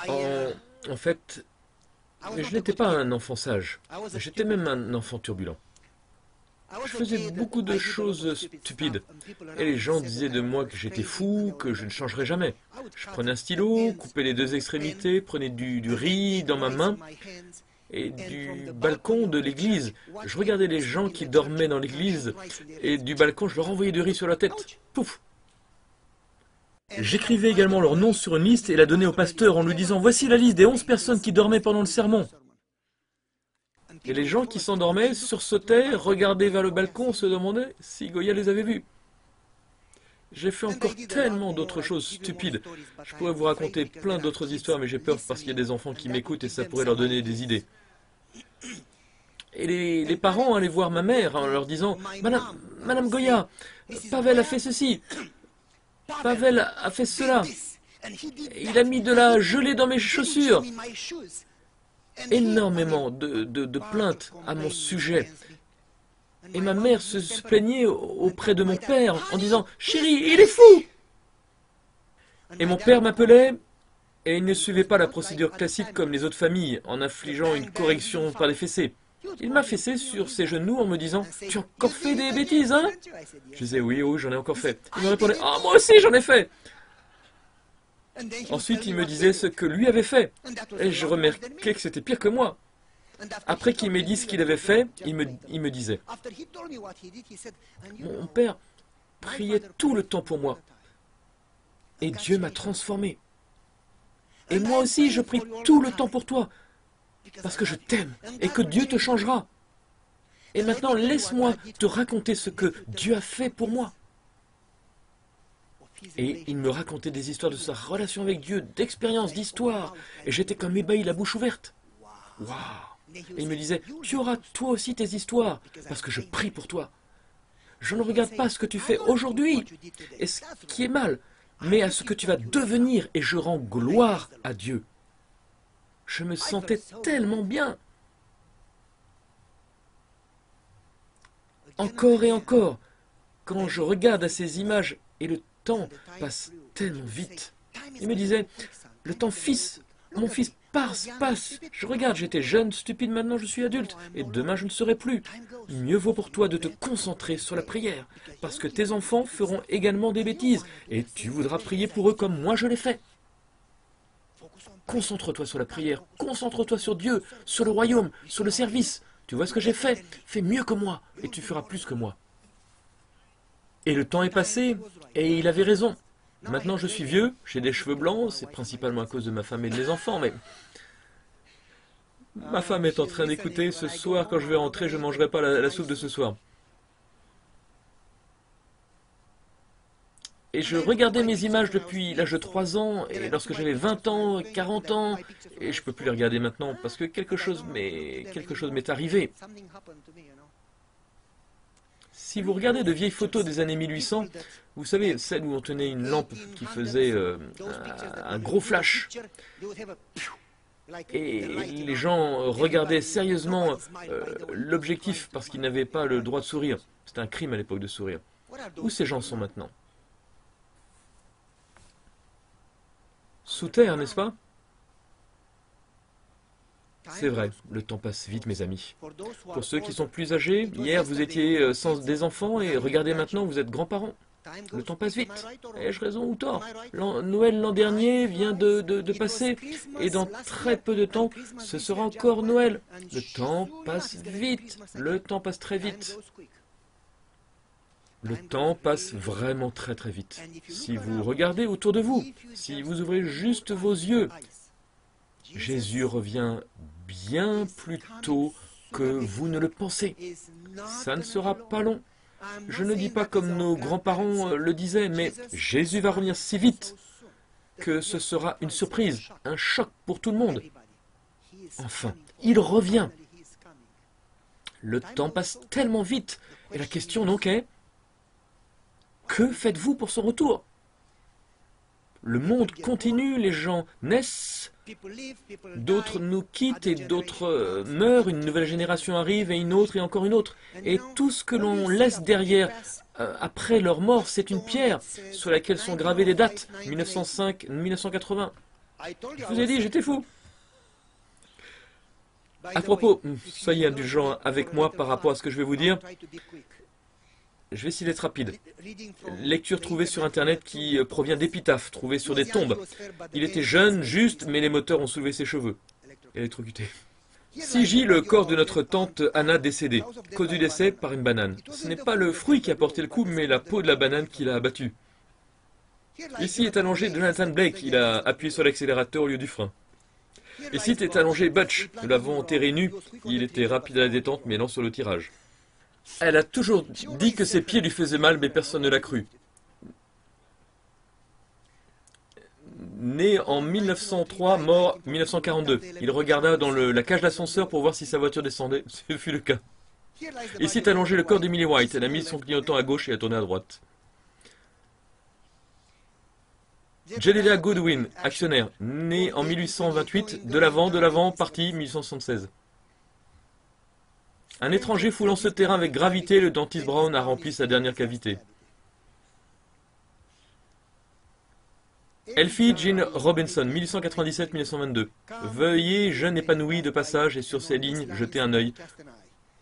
En fait, je n'étais pas un enfant sage. J'étais même un enfant turbulent. Je faisais beaucoup de choses stupides. Et les gens disaient de moi que j'étais fou, que je ne changerais jamais. Je prenais un stylo, coupais les deux extrémités, prenais du riz dans ma main, et du balcon de l'église, je regardais les gens qui dormaient dans l'église, et du balcon, je leur envoyais du riz sur la tête. Pouf! J'écrivais également leur nom sur une liste et la donnais au pasteur en lui disant « Voici la liste des 11 personnes qui dormaient pendant le sermon. » Et les gens qui s'endormaient sursautaient, regardaient vers le balcon, se demandaient si Goya les avait vus. J'ai fait encore tellement d'autres choses stupides. Je pourrais vous raconter plein d'autres histoires, mais j'ai peur parce qu'il y a des enfants qui m'écoutent et ça pourrait leur donner des idées. Et les parents allaient voir ma mère en leur disant « Madame Goya, Pavel a fait ceci, Pavel a fait cela, il a mis de la gelée dans mes chaussures. » Énormément de plaintes à mon sujet. Et ma mère se plaignait auprès de mon père en disant « Chérie, il est fou !» Et mon père m'appelait et il ne suivait pas la procédure classique comme les autres familles en infligeant une correction par les fessées. Il m'a fessé sur ses genoux en me disant « Tu as encore fait des bêtises, hein ?» Je disais « Oui, oui, j'en ai encore fait. » Il me répondait « Ah, moi aussi, j'en ai fait !» Ensuite, il me disait ce que lui avait fait. Et je remarquais que c'était pire que moi. Après qu'il m'ait dit ce qu'il avait fait, il me disait « Mon père priait tout le temps pour moi. Et Dieu m'a transformé. Et moi aussi, je prie tout le temps pour toi. Parce que je t'aime et que Dieu te changera. Et maintenant, laisse-moi te raconter ce que Dieu a fait pour moi. » Et il me racontait des histoires de sa relation avec Dieu, d'expériences, d'histoires. Et j'étais comme ébahi, la bouche ouverte. Waouh! Et il me disait, tu auras toi aussi tes histoires, parce que je prie pour toi. Je ne regarde pas ce que tu fais aujourd'hui, et ce qui est mal, mais à ce que tu vas devenir, et je rends gloire à Dieu. Je me sentais tellement bien. Encore et encore, quand je regarde à ces images, et le temps passe tellement vite. Il me disait, le temps mon fils passe. Je regarde, j'étais jeune, stupide, maintenant je suis adulte, et demain je ne serai plus. Mieux vaut pour toi de te concentrer sur la prière, parce que tes enfants feront également des bêtises, et tu voudras prier pour eux comme moi je l'ai fait. Concentre-toi sur la prière, concentre-toi sur Dieu, sur le royaume, sur le service. Tu vois ce que j'ai fait? Fais mieux que moi, et tu feras plus que moi. Et le temps est passé, et il avait raison. Maintenant je suis vieux, j'ai des cheveux blancs, c'est principalement à cause de ma femme et de mes enfants, mais... Ma femme est en train d'écouter, ce soir quand je vais rentrer, je ne mangerai pas la soupe de ce soir. Et je regardais mes images depuis l'âge de 3 ans, et lorsque j'avais 20 ans, 40 ans, et je ne peux plus les regarder maintenant, parce que quelque chose m'est arrivé. Si vous regardez de vieilles photos des années 1800, vous savez, celles où on tenait une lampe qui faisait un gros flash, et les gens regardaient sérieusement l'objectif parce qu'ils n'avaient pas le droit de sourire. C'était un crime à l'époque de sourire. Où ces gens sont maintenant? Sous terre, n'est-ce pas? C'est vrai, le temps passe vite, mes amis. Pour ceux qui sont plus âgés, hier vous étiez sans des enfants et regardez maintenant, vous êtes grands-parents. Le temps passe vite. Ai-je raison ou tort? Noël l'an dernier vient de passer et dans très peu de temps, ce sera encore Noël. Le temps passe vite. Le temps passe très vite. Le temps passe vraiment très très vite. Si vous regardez autour de vous, si vous ouvrez juste vos yeux, Jésus revient bien plus tôt que vous ne le pensez. Ça ne sera pas long. Je ne dis pas comme nos grands-parents le disaient, mais Jésus va revenir si vite que ce sera une surprise, un choc pour tout le monde. Enfin, il revient. Le temps passe tellement vite. Et la question donc est, que faites-vous pour son retour? Le monde continue, les gens naissent, d'autres nous quittent et d'autres meurent, une nouvelle génération arrive et une autre et encore une autre. Et tout ce que l'on laisse derrière après leur mort, c'est une pierre sur laquelle sont gravées des dates, 1905, 1980. Je vous ai dit, j'étais fou. À propos, soyez indulgents avec moi par rapport à ce que je vais vous dire. Je vais essayer d'être rapide. Lecture trouvée sur Internet qui provient d'épitaphes trouvées sur des tombes. Il était jeune, juste, mais les moteurs ont soulevé ses cheveux. Électrocuté. Si J, le corps de notre tante Anna décédée, cause du décès par une banane. Ce n'est pas le fruit qui a porté le coup, mais la peau de la banane qui l'a abattu. Ici est allongé Jonathan Blake, il a appuyé sur l'accélérateur au lieu du frein. Ici est allongé Butch, nous l'avons enterré nu, il était rapide à la détente mais lent sur le tirage. Elle a toujours dit que ses pieds lui faisaient mal, mais personne ne l'a cru. Né en 1903, mort 1942. Il regarda dans la cage d'ascenseur pour voir si sa voiture descendait. Ce fut le cas. Ici est allongé le corps d'Emily White. Elle a mis son clignotant à gauche et a tourné à droite. Jedediah Goodwin, actionnaire, né en 1828, de l'avant, parti 1876. Un étranger foulant ce terrain avec gravité, le dentiste Brown a rempli sa dernière cavité. Elfie Jean Robinson, 1897-1922. Veuillez, jeune épanoui de passage, et sur ces lignes, jetez un œil.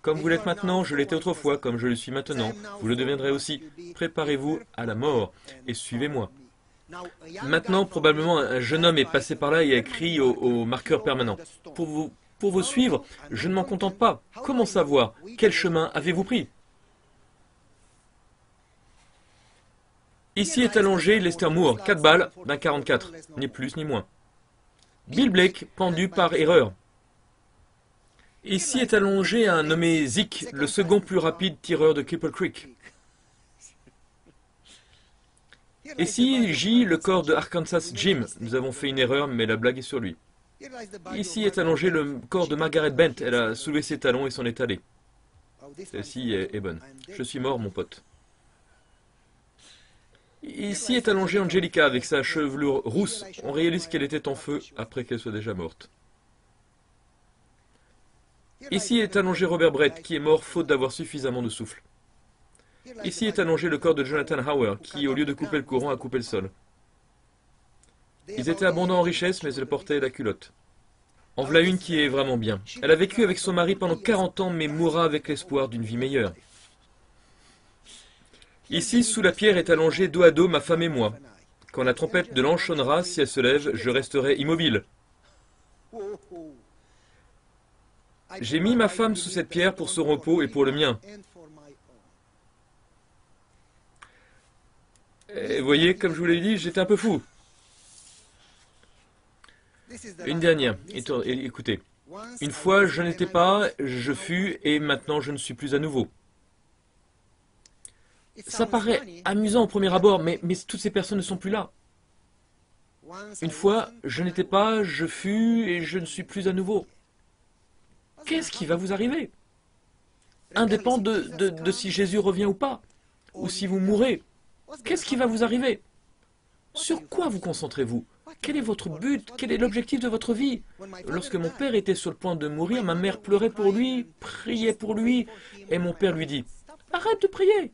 Comme vous l'êtes maintenant, je l'étais autrefois, comme je le suis maintenant, vous le deviendrez aussi. Préparez-vous à la mort, et suivez-moi. Maintenant, probablement, un jeune homme est passé par là et a écrit au marqueur permanent. Pour vous suivre, je ne m'en contente pas. Comment savoir? Quel chemin avez-vous pris? Ici est allongé Lester Moore, 4 balles d'un 44, ni plus ni moins. Bill Blake, pendu par erreur. Ici est allongé un nommé Zeke, le second plus rapide tireur de Cripple Creek. Ici, J, le corps de Arkansas Jim. Nous avons fait une erreur, mais la blague est sur lui. Ici est allongé le corps de Margaret Bent. Elle a soulevé ses talons et s'en est allée. Celle-ci est bonne. Je suis mort, mon pote. Ici est allongée Angelica avec sa chevelure rousse. On réalise qu'elle était en feu après qu'elle soit déjà morte. Ici est allongé Robert Brett, qui est mort faute d'avoir suffisamment de souffle. Ici est allongé le corps de Jonathan Hauer, qui, au lieu de couper le courant, a coupé le sol. Ils étaient abondants en richesse, mais elle portait la culotte. En voilà une qui est vraiment bien. Elle a vécu avec son mari pendant 40 ans, mais mourra avec l'espoir d'une vie meilleure. Ici, sous la pierre, est allongé dos à dos ma femme et moi. Quand la trompette de l'ange sonnera, si elle se lève, je resterai immobile. J'ai mis ma femme sous cette pierre pour son repos et pour le mien. Et voyez, comme je vous l'ai dit, j'étais un peu fou. Une dernière, écoutez. Une fois, je n'étais pas, je fus, et maintenant, je ne suis plus à nouveau. Ça paraît amusant au premier abord, mais toutes ces personnes ne sont plus là. Une fois, je n'étais pas, je fus, et je ne suis plus à nouveau. Qu'est-ce qui va vous arriver? Indépendant de si Jésus revient ou pas, ou si vous mourrez. Qu'est-ce qui va vous arriver? Sur quoi vous concentrez-vous? Quel est votre but? Quel est l'objectif de votre vie? Lorsque mon père était sur le point de mourir, ma mère pleurait pour lui, priait pour lui, et mon père lui dit, « Arrête de prier!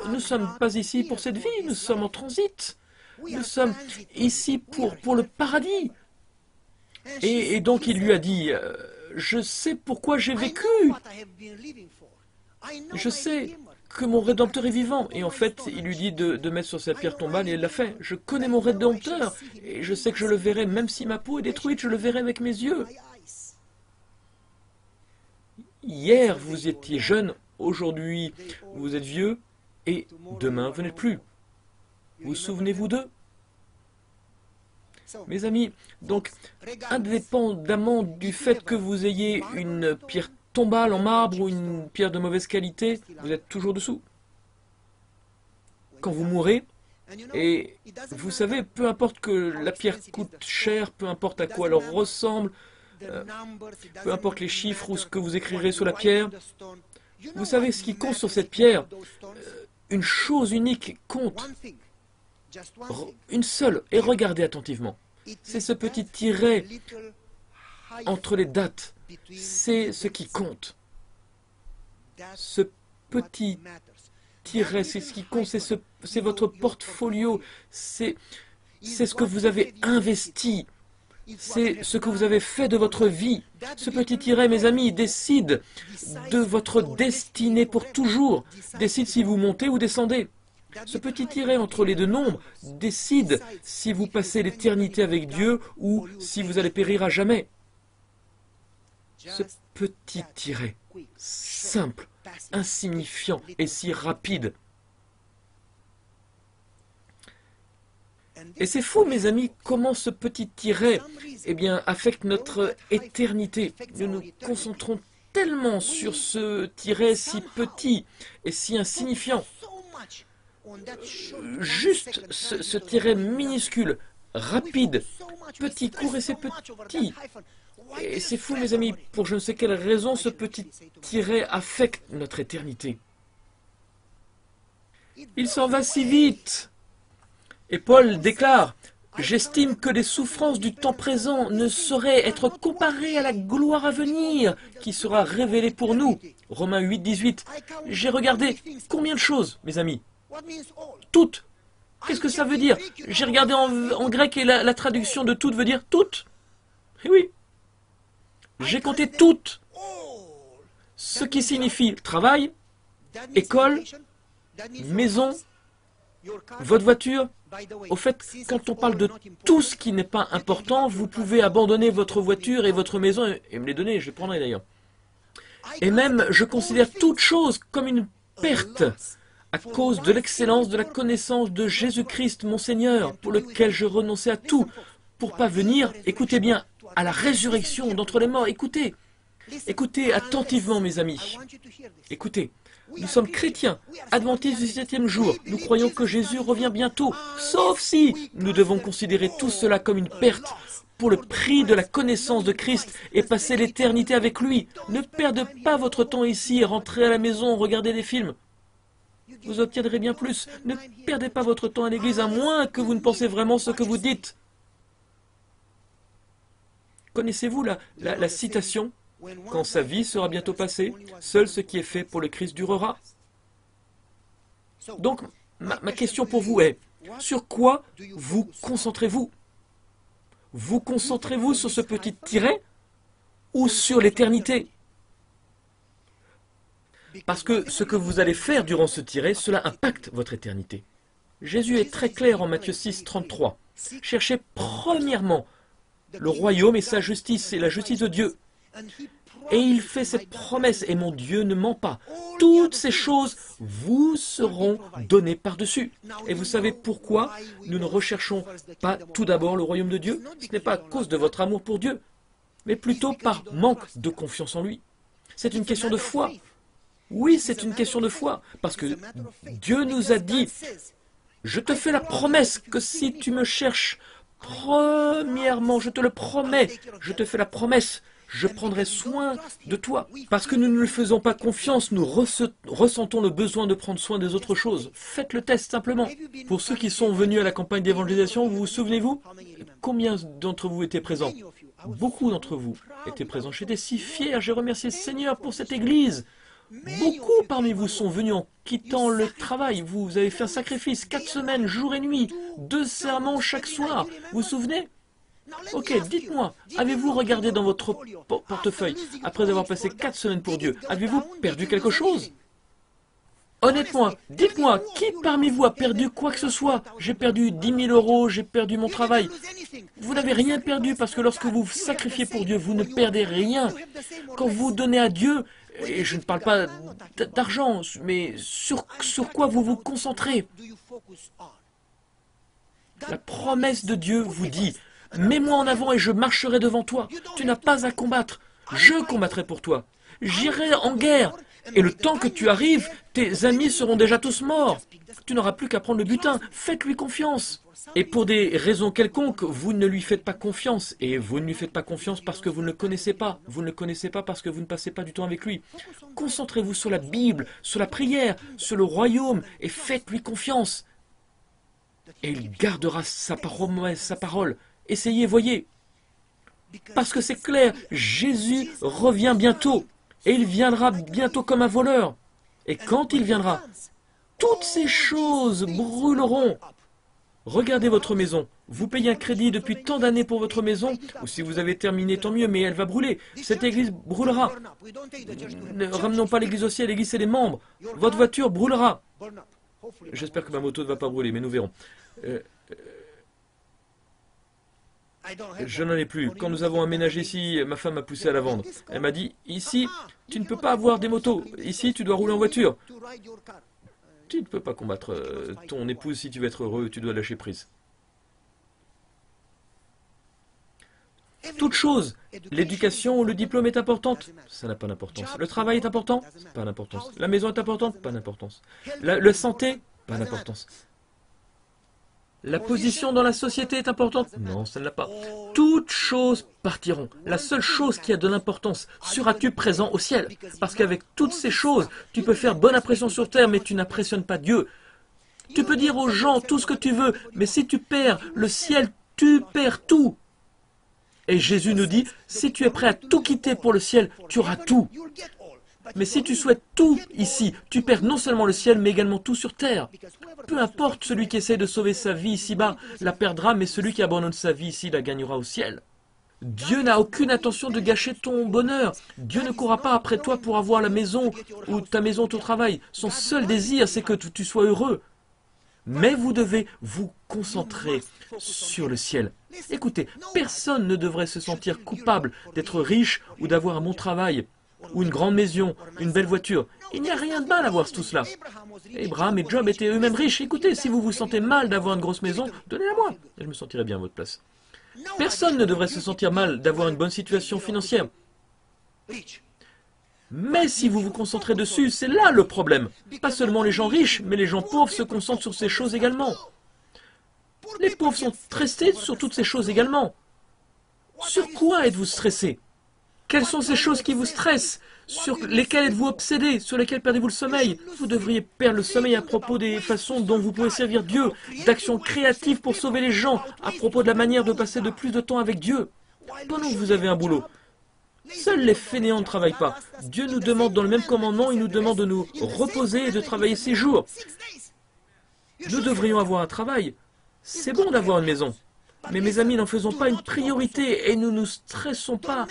Nous ne sommes pas ici pour cette vie, nous sommes en transit. Nous sommes ici pour le paradis. » Et donc il lui a dit, « Je sais pourquoi j'ai vécu. Je sais que mon Rédempteur est vivant. » Et en fait, il lui dit de mettre sur sa pierre tombale et elle l'a fait. Je connais mon Rédempteur et je sais que je le verrai, même si ma peau est détruite, je le verrai avec mes yeux. Hier, vous étiez jeune, aujourd'hui, vous êtes vieux et demain, vous n'êtes plus. Vous souvenez-vous d'eux? Mes amis, donc, indépendamment du fait que vous ayez une pierre tombale en marbre ou une pierre de mauvaise qualité, vous êtes toujours dessous. Quand vous mourrez, et vous savez, peu importe que la pierre coûte cher, peu importe à quoi elle ressemble, peu importe les chiffres ou ce que vous écrirez sur la pierre, vous savez ce qui compte sur cette pierre, une chose unique compte, une seule, et regardez attentivement. C'est ce petit tiret entre les dates. C'est ce qui compte. Ce petit tiret, c'est ce qui compte, c'est votre portfolio, c'est ce que vous avez investi. C'est ce que vous avez fait de votre vie. Ce petit tiret, mes amis, décide de votre destinée pour toujours. Décide si vous montez ou descendez. Ce petit tiret entre les deux nombres décide si vous passez l'éternité avec Dieu ou si vous allez périr à jamais. Ce petit tiret, simple, insignifiant et si rapide. Et c'est fou, mes amis, comment ce petit tiret affecte notre éternité. Nous nous concentrons tellement sur ce tiret si petit et si insignifiant. Juste ce tiret minuscule, rapide, petit, court et c'est petit. Et c'est fou, mes amis, pour je ne sais quelle raison, ce petit tiret affecte notre éternité. Il s'en va si vite. Et Paul déclare, « J'estime que les souffrances du temps présent ne sauraient être comparées à la gloire à venir qui sera révélée pour nous. » Romains 8, 18. J'ai regardé combien de choses, mes amis? Toutes. Qu'est-ce que ça veut dire? J'ai regardé en grec et la traduction de toutes veut dire toutes. Et oui. J'ai compté toutes. Ce qui signifie travail, école, maison, votre voiture. Au fait, quand on parle de tout ce qui n'est pas important, vous pouvez abandonner votre voiture et votre maison et me les donner, je les prendrai d'ailleurs. Et même, je considère toute chose comme une perte à cause de l'excellence de la connaissance de Jésus-Christ, mon Seigneur, pour lequel je renonçais à tout, pour parvenir, écoutez bien, à la résurrection d'entre les morts. Écoutez, écoutez attentivement, mes amis. Écoutez. Nous sommes chrétiens, adventistes du 7e jour. Nous croyons que Jésus revient bientôt, sauf si nous devons considérer tout cela comme une perte pour le prix de la connaissance de Christ et passer l'éternité avec lui. Ne perdez pas votre temps ici et rentrez à la maison, regardez des films. Vous obtiendrez bien plus. Ne perdez pas votre temps à l'église à moins que vous ne pensez vraiment ce que vous dites. Connaissez-vous la citation ? Quand sa vie sera bientôt passée, seul ce qui est fait pour le Christ durera. Donc, ma question pour vous est, sur quoi vous concentrez-vous? Vous concentrez-vous sur ce petit tiret ou sur l'éternité? Parce que ce que vous allez faire durant ce tiret, cela impacte votre éternité. Jésus est très clair en Matthieu 6, 33. Cherchez premièrement le royaume et sa justice, et la justice de Dieu. Et il fait cette promesse, et mon Dieu ne ment pas. Toutes ces choses vous seront données par-dessus. Et vous savez pourquoi nous ne recherchons pas tout d'abord le royaume de Dieu? Ce n'est pas à cause de votre amour pour Dieu, mais plutôt par manque de confiance en lui. C'est une question de foi. Oui, c'est une question de foi, parce que Dieu nous a dit, je te fais la promesse que si tu me cherches, premièrement, je te le promets, je te fais la promesse, je prendrai soin de toi. Parce que nous ne lui faisons pas confiance, nous ressentons le besoin de prendre soin des autres choses. Faites le test simplement. Pour ceux qui sont venus à la campagne d'évangélisation, vous vous souvenez-vous? Combien d'entre vous étaient présents? Beaucoup d'entre vous étaient présents. J'étais si fier, j'ai remercié le Seigneur pour cette église. Beaucoup parmi vous sont venus en quittant le travail. Vous avez fait un sacrifice, 4 semaines, jour et nuit, 2 sermons chaque soir. Vous vous souvenez? Ok, dites-moi, avez-vous regardé dans votre portefeuille, après avoir passé 4 semaines pour Dieu, avez-vous perdu quelque chose? Honnêtement, dites-moi, qui parmi vous a perdu quoi que ce soit? J'ai perdu 10 000 euros, j'ai perdu mon travail. Vous n'avez rien perdu parce que lorsque vous vous sacrifiez pour Dieu, vous ne perdez rien. Quand vous donnez à Dieu, et je ne parle pas d'argent, mais sur quoi vous vous concentrez? La promesse de Dieu vous dit, mets-moi en avant et je marcherai devant toi. Tu n'as pas à combattre. Je combattrai pour toi. J'irai en guerre. Et le temps que tu arrives, tes amis seront déjà tous morts. Tu n'auras plus qu'à prendre le butin. Faites-lui confiance. Et pour des raisons quelconques, vous ne lui faites pas confiance. Et vous ne lui faites pas confiance parce que vous ne le connaissez pas. Vous ne le connaissez pas parce que vous ne passez pas du temps avec lui. Concentrez-vous sur la Bible, sur la prière, sur le royaume et faites-lui confiance. Et il gardera sa promesse, sa parole. Essayez, voyez. Parce que c'est clair, Jésus revient bientôt. Et il viendra bientôt comme un voleur. Et quand il viendra, toutes ces choses brûleront, Regardez votre maison. Vous payez un crédit depuis tant d'années pour votre maison, ou si vous avez terminé, tant mieux, mais elle va brûler. Cette église brûlera. Ne ramenons pas l'église au ciel, l'église c'est les membres. Votre voiture brûlera. J'espère que ma moto ne va pas brûler, mais nous verrons. Je n'en ai plus. Quand nous avons aménagé ici, ma femme m'a poussé à la vendre. Elle m'a dit, ici, tu ne peux pas avoir des motos. Ici, tu dois rouler en voiture. Tu ne peux pas combattre ton épouse si tu veux être heureux, tu dois lâcher prise. Toute chose, l'éducation ou le diplôme est importante, ça n'a pas d'importance. Le travail est important, pas d'importance. La maison est importante, pas d'importance. La santé, pas d'importance. La position dans la société est importante, non, ça ne l'a pas. Toutes choses partiront. La seule chose qui a de l'importance, seras-tu présent au ciel? Parce qu'avec toutes ces choses, tu peux faire bonne impression sur terre, mais tu n'impressionnes pas Dieu. Tu peux dire aux gens tout ce que tu veux, mais si tu perds le ciel, tu perds tout. Et Jésus nous dit, si tu es prêt à tout quitter pour le ciel, tu auras tout. Mais si tu souhaites tout ici, tu perds non seulement le ciel, mais également tout sur terre. Peu importe, celui qui essaie de sauver sa vie ici-bas la perdra, mais celui qui abandonne sa vie ici la gagnera au ciel. Dieu n'a aucune intention de gâcher ton bonheur. Dieu ne courra pas après toi pour avoir la maison ou ta maison, ton travail. Son seul désir, c'est que tu sois heureux. Mais vous devez vous concentrer sur le ciel. Écoutez, personne ne devrait se sentir coupable d'être riche ou d'avoir un bon travail, ou une grande maison, une belle voiture. Il n'y a rien de mal à avoir tout cela. Abraham et Job étaient eux-mêmes riches. Écoutez, si vous vous sentez mal d'avoir une grosse maison, donnez-la moi. Je me sentirai bien à votre place. Personne ne devrait se sentir mal d'avoir une bonne situation financière. Mais si vous vous concentrez dessus, c'est là le problème. Pas seulement les gens riches, mais les gens pauvres se concentrent sur ces choses également. Les pauvres sont stressés sur toutes ces choses également. Sur quoi êtes-vous stressé? Quelles sont ces choses qui vous stressent? Sur lesquelles êtes-vous obsédé? Sur lesquelles perdez-vous le sommeil? Vous devriez perdre le sommeil à propos des façons dont vous pouvez servir Dieu, d'actions créatives pour sauver les gens, à propos de la manière de passer de plus de temps avec Dieu. Pendant que vous avez un boulot, seuls les fainéants ne travaillent pas. Dieu nous demande dans le même commandement, il nous demande de nous reposer et de travailler 6 jours. Nous devrions avoir un travail. C'est bon d'avoir une maison. Mais mes amis, n'en faisons pas une priorité et ne nous stressons pas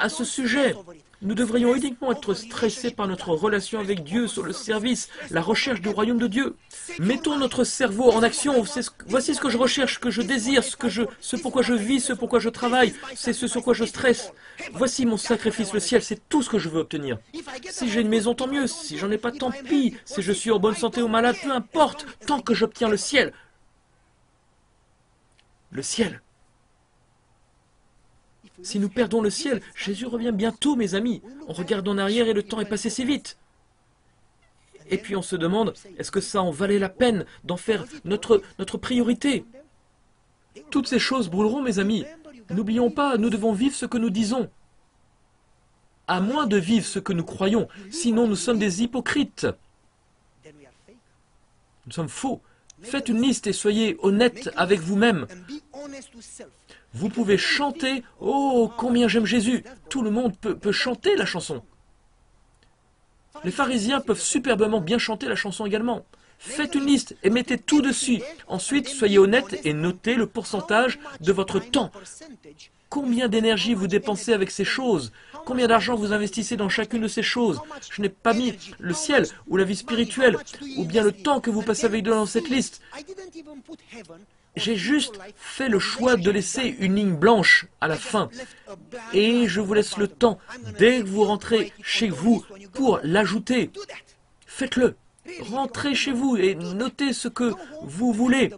à ce sujet. Nous devrions uniquement être stressés par notre relation avec Dieu, sur le service, la recherche du royaume de Dieu. Mettons notre cerveau en action. Voici ce que je recherche, ce que je désire, ce pourquoi je vis, ce pourquoi je travaille, c'est ce sur quoi je stresse. Voici mon sacrifice, le ciel, c'est tout ce que je veux obtenir. Si j'ai une maison, tant mieux. Si j'en ai pas, tant pis. Si je suis en bonne santé ou malade, peu importe, tant que j'obtiens le ciel. Le ciel. Si nous perdons le ciel, Jésus revient bientôt, mes amis. On regarde en arrière et le temps est passé si vite. Et puis on se demande, est-ce que ça en valait la peine d'en faire notre priorité? Toutes ces choses brûleront, mes amis. N'oublions pas, nous devons vivre ce que nous disons. À moins de vivre ce que nous croyons, sinon nous sommes des hypocrites. Nous sommes faux. Faites une liste et soyez honnête avec vous-même. Vous pouvez chanter « Oh, combien j'aime Jésus !» Tout le monde peut chanter la chanson. Les pharisiens peuvent superbement bien chanter la chanson également. Faites une liste et mettez tout dessus. Ensuite, soyez honnête et notez le pourcentage de votre temps. Combien d'énergie vous dépensez avec ces choses? Combien d'argent vous investissez dans chacune de ces choses? Je n'ai pas mis le ciel ou la vie spirituelle, ou bien le temps que vous passez avec Dieu dans cette liste. J'ai juste fait le choix de laisser une ligne blanche à la fin. Et je vous laisse le temps, dès que vous rentrez chez vous, pour l'ajouter. Faites-le. Rentrez chez vous et notez ce que vous voulez.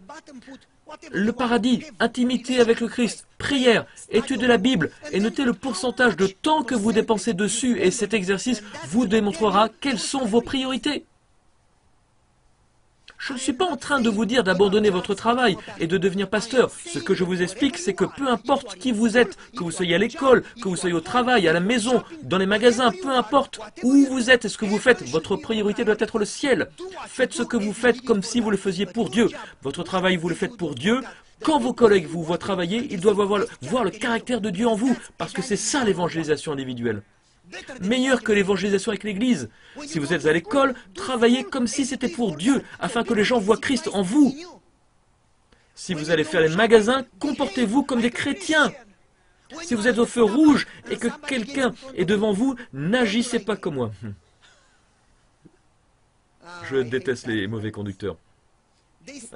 Le paradis, intimité avec le Christ, prière, étude de la Bible et notez le pourcentage de temps que vous dépensez dessus et cet exercice vous démontrera quelles sont vos priorités. Je ne suis pas en train de vous dire d'abandonner votre travail et de devenir pasteur. Ce que je vous explique, c'est que peu importe qui vous êtes, que vous soyez à l'école, que vous soyez au travail, à la maison, dans les magasins, peu importe où vous êtes et ce que vous faites, votre priorité doit être le ciel. Faites ce que vous faites comme si vous le faisiez pour Dieu. Votre travail, vous le faites pour Dieu. Quand vos collègues vous voient travailler, ils doivent voir le caractère de Dieu en vous, parce que c'est ça l'évangélisation individuelle. Meilleur que l'évangélisation avec l'Église. Si vous êtes à l'école, travaillez comme si c'était pour Dieu, afin que les gens voient Christ en vous. Si vous allez faire les magasins, comportez-vous comme des chrétiens. Si vous êtes au feu rouge et que quelqu'un est devant vous, n'agissez pas comme moi. Je déteste les mauvais conducteurs.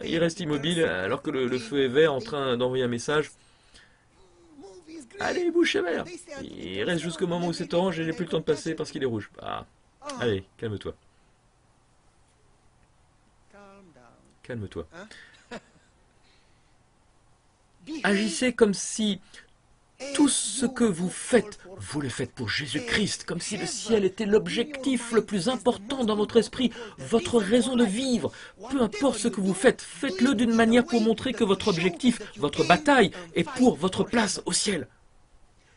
Ils restent immobiles alors que le feu est vert en train d'envoyer un message. Allez, bouche vert. Il reste jusqu'au moment où c'est orange et j'ai plus le temps de passer parce qu'il est rouge. Ah. Allez, calme-toi. Calme-toi. Agissez comme si tout ce que vous le faites pour Jésus-Christ, comme si le ciel était l'objectif le plus important dans votre esprit, votre raison de vivre. Peu importe ce que vous faites, faites-le d'une manière pour montrer que votre objectif, votre bataille, est pour votre place au ciel.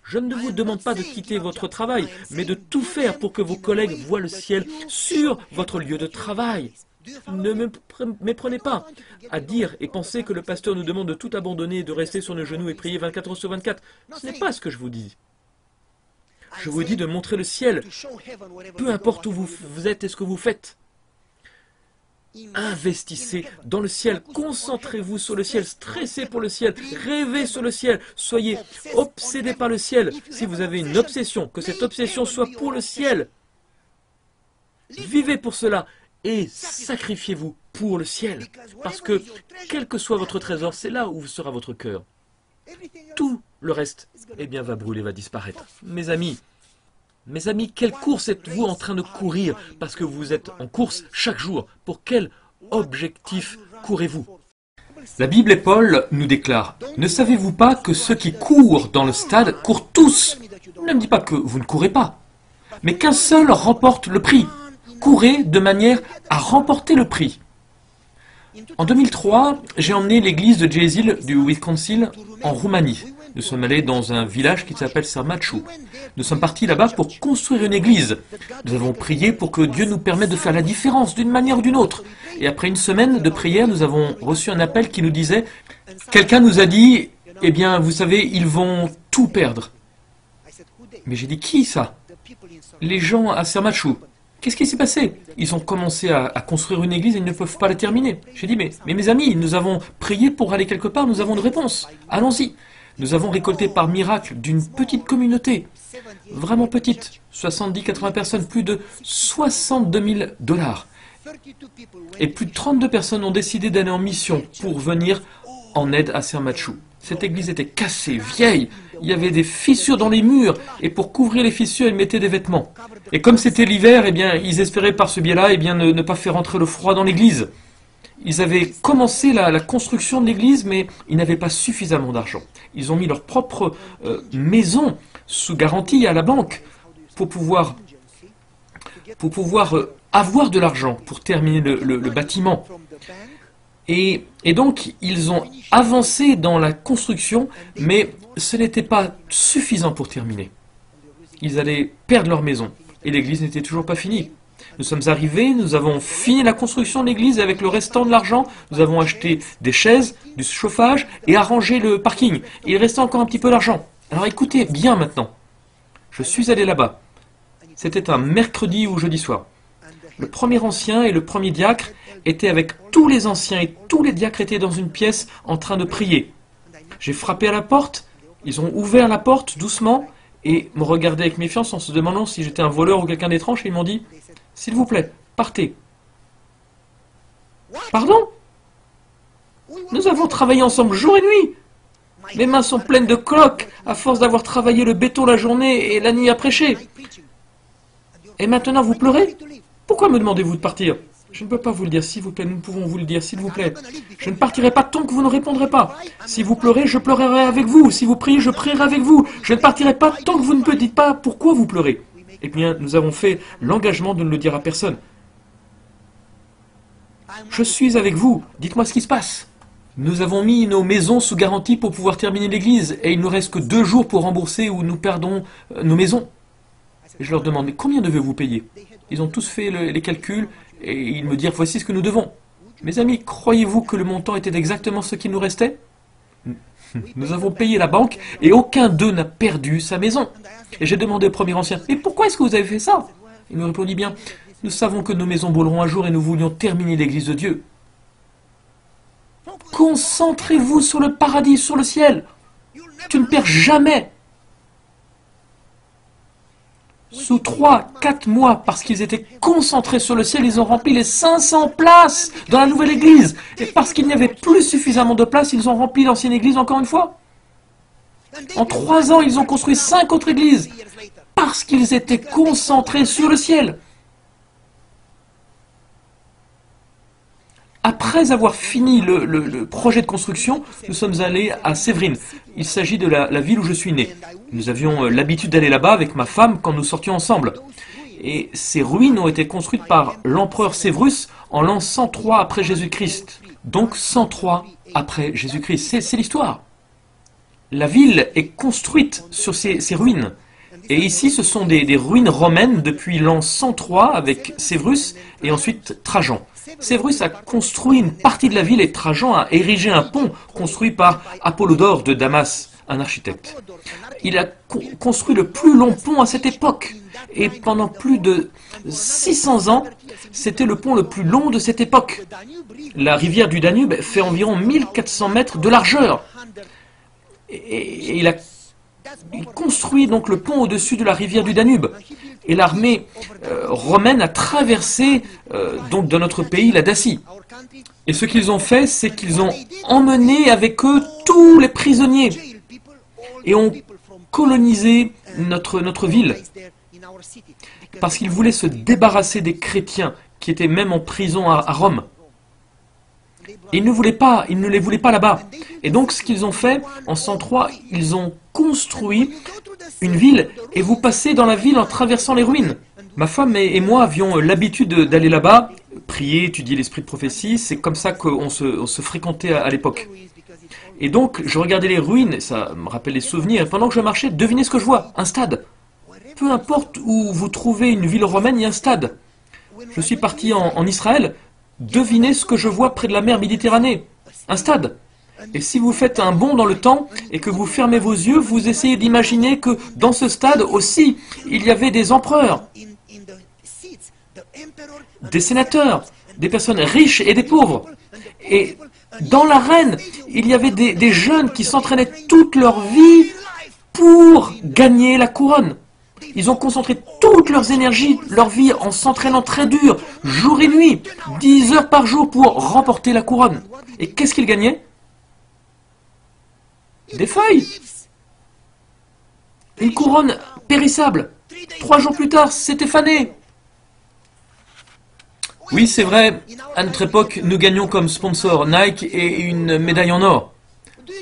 Je ne vous demande pas de quitter votre travail, mais de tout faire pour que vos collègues voient le ciel sur votre lieu de travail. Ne me méprenez pas à dire et penser que le pasteur nous demande de tout abandonner, de rester sur nos genoux et prier 24 heures sur 24. Ce n'est pas ce que je vous dis. Je vous dis de montrer le ciel, peu importe où vous êtes et ce que vous faites. Investissez dans le ciel, concentrez-vous sur le ciel, stressez pour le ciel, rêvez sur le ciel, soyez obsédés par le ciel. Si vous avez une obsession, que cette obsession soit pour le ciel. Vivez pour cela et sacrifiez-vous pour le ciel. Parce que, quel que soit votre trésor, c'est là où sera votre cœur. Tout le reste, eh bien, va brûler, va disparaître. Mes amis, quelle course êtes-vous en train de courir? Parce que vous êtes en course chaque jour. Pour quel objectif courez-vous? La Bible et Paul nous déclarent: ne savez-vous pas que ceux qui courent dans le stade courent tous? Ne me dis pas que vous ne courez pas, mais qu'un seul remporte le prix. Courez de manière à remporter le prix. En 2003, j'ai emmené l'église de Jezil du Wisconsin en Roumanie. Nous sommes allés dans un village qui s'appelle Sărmaciu. Nous sommes partis là-bas pour construire une église. Nous avons prié pour que Dieu nous permette de faire la différence d'une manière ou d'une autre. Et après une semaine de prière, nous avons reçu un appel qui nous disait: quelqu'un nous a dit, eh bien, vous savez, ils vont tout perdre. Mais j'ai dit: qui ça? Les gens à Sărmaciu. Qu'est-ce qui s'est passé? Ils ont commencé à construire une église et ils ne peuvent pas la terminer. J'ai dit, mais mes amis, nous avons prié pour aller quelque part, nous avons une réponse. Allons-y. Nous avons récolté par miracle d'une petite communauté, vraiment petite, 70-80 personnes, plus de 62 000 $. Et plus de 32 personnes ont décidé d'aller en mission pour venir en aide à Sărmaciu. Cette église était cassée, vieille, il y avait des fissures dans les murs, et pour couvrir les fissures, ils mettaient des vêtements. Et comme c'était l'hiver, eh bien, ils espéraient par ce biais-là ne pas faire entrer le froid dans l'église. Ils avaient commencé la construction de l'église, mais ils n'avaient pas suffisamment d'argent. Ils ont mis leur propre maison sous garantie à la banque pour pouvoir avoir de l'argent pour terminer le bâtiment. Et donc, ils ont avancé dans la construction, mais ce n'était pas suffisant pour terminer. Ils allaient perdre leur maison, et l'église n'était toujours pas finie. Nous sommes arrivés, nous avons fini la construction de l'église, et avec le restant de l'argent, nous avons acheté des chaises, du chauffage, et arrangé le parking. Il restait encore un petit peu d'argent. Alors écoutez bien maintenant. Je suis allé là-bas. C'était un mercredi ou jeudi soir. Le premier ancien et le premier diacre étaient avec tous les anciens et tous les diacres étaient dans une pièce en train de prier. J'ai frappé à la porte, ils ont ouvert la porte doucement et me regardaient avec méfiance en se demandant si j'étais un voleur ou quelqu'un d'étrange et ils m'ont dit: s'il vous plaît, partez. Pardon? Nous avons travaillé ensemble jour et nuit. Mes mains sont pleines de cloques à force d'avoir travaillé le béton la journée et la nuit à prêcher. Et maintenant vous pleurez? Pourquoi me demandez-vous de partir? Je ne peux pas vous le dire, s'il vous plaît, nous pouvons vous le dire, s'il vous plaît. Je ne partirai pas tant que vous ne répondrez pas. Si vous pleurez, je pleurerai avec vous. Si vous priez, je prierai avec vous. Je ne partirai pas tant que vous ne me dites pas pourquoi vous pleurez. Eh bien, nous avons fait l'engagement de ne le dire à personne. Je suis avec vous. Dites-moi ce qui se passe. Nous avons mis nos maisons sous garantie pour pouvoir terminer l'église. Et il ne nous reste que 2 jours pour rembourser ou nous perdons nos maisons. Et je leur demande, mais combien devez-vous payer? Ils ont tous fait les calculs et ils me dirent, voici ce que nous devons. Mes amis, croyez-vous que le montant était exactement ce qu'il nous restait? Nous avons payé la banque et aucun d'eux n'a perdu sa maison. Et j'ai demandé au premier ancien, mais pourquoi est-ce que vous avez fait ça? Il me répondit bien, nous savons que nos maisons brûleront un jour et nous voulions terminer l'église de Dieu. Concentrez-vous sur le paradis, sur le ciel. Tu ne perds jamais. Sous 3-4 mois, parce qu'ils étaient concentrés sur le ciel, ils ont rempli les 500 places dans la nouvelle église. Et parce qu'il n'y avait plus suffisamment de place, ils ont rempli l'ancienne église encore une fois. En 3 ans, ils ont construit 5 autres églises, parce qu'ils étaient concentrés sur le ciel. Après avoir fini le projet de construction, nous sommes allés à Séverine. Il s'agit de la ville où je suis né. Nous avions l'habitude d'aller là-bas avec ma femme quand nous sortions ensemble. Et ces ruines ont été construites par l'empereur Séverus en l'an 103 après Jésus-Christ. Donc 103 après Jésus-Christ. C'est l'histoire. La ville est construite sur ces ruines. Et ici, ce sont des ruines romaines depuis l'an 103 avec Séverus et ensuite Trajan. Séverus a construit une partie de la ville et Trajan a érigé un pont construit par Apollodore de Damas, un architecte. Il a construit le plus long pont à cette époque. Et pendant plus de 600 ans, c'était le pont le plus long de cette époque. La rivière du Danube fait environ 1400 mètres de largeur. Et il construit donc le pont au-dessus de la rivière du Danube. Et l'armée romaine a traversé donc dans notre pays la Dacie. Et ce qu'ils ont fait, c'est qu'ils ont emmené avec eux tous les prisonniers et ont colonisé notre ville. Parce qu'ils voulaient se débarrasser des chrétiens qui étaient même en prison à Rome. Ils ne les voulaient pas là-bas. Et donc ce qu'ils ont fait, en 103, ils ont construit une ville et vous passez dans la ville en traversant les ruines. Ma femme et moi avions l'habitude d'aller là-bas, prier, étudier l'esprit de prophétie, c'est comme ça qu'on se fréquentait à l'époque. Et donc je regardais les ruines, ça me rappelle les souvenirs, et pendant que je marchais, devinez ce que je vois, un stade. Peu importe où vous trouvez une ville romaine, il y a un stade. Je suis parti en Israël, devinez ce que je vois près de la mer Méditerranée, un stade. Et si vous faites un bond dans le temps et que vous fermez vos yeux, vous essayez d'imaginer que dans ce stade aussi, il y avait des empereurs, des sénateurs, des personnes riches et des pauvres. Et dans l'arène, il y avait des jeunes qui s'entraînaient toute leur vie pour gagner la couronne. Ils ont concentré toutes leurs énergies, leur vie en s'entraînant très dur, jour et nuit, 10 heures par jour pour remporter la couronne. Et qu'est-ce qu'ils gagnaient ? Des feuilles. Une couronne périssable. 3 jours plus tard, c'était fané. Oui, c'est vrai, à notre époque, nous gagnions comme sponsor Nike et une médaille en or.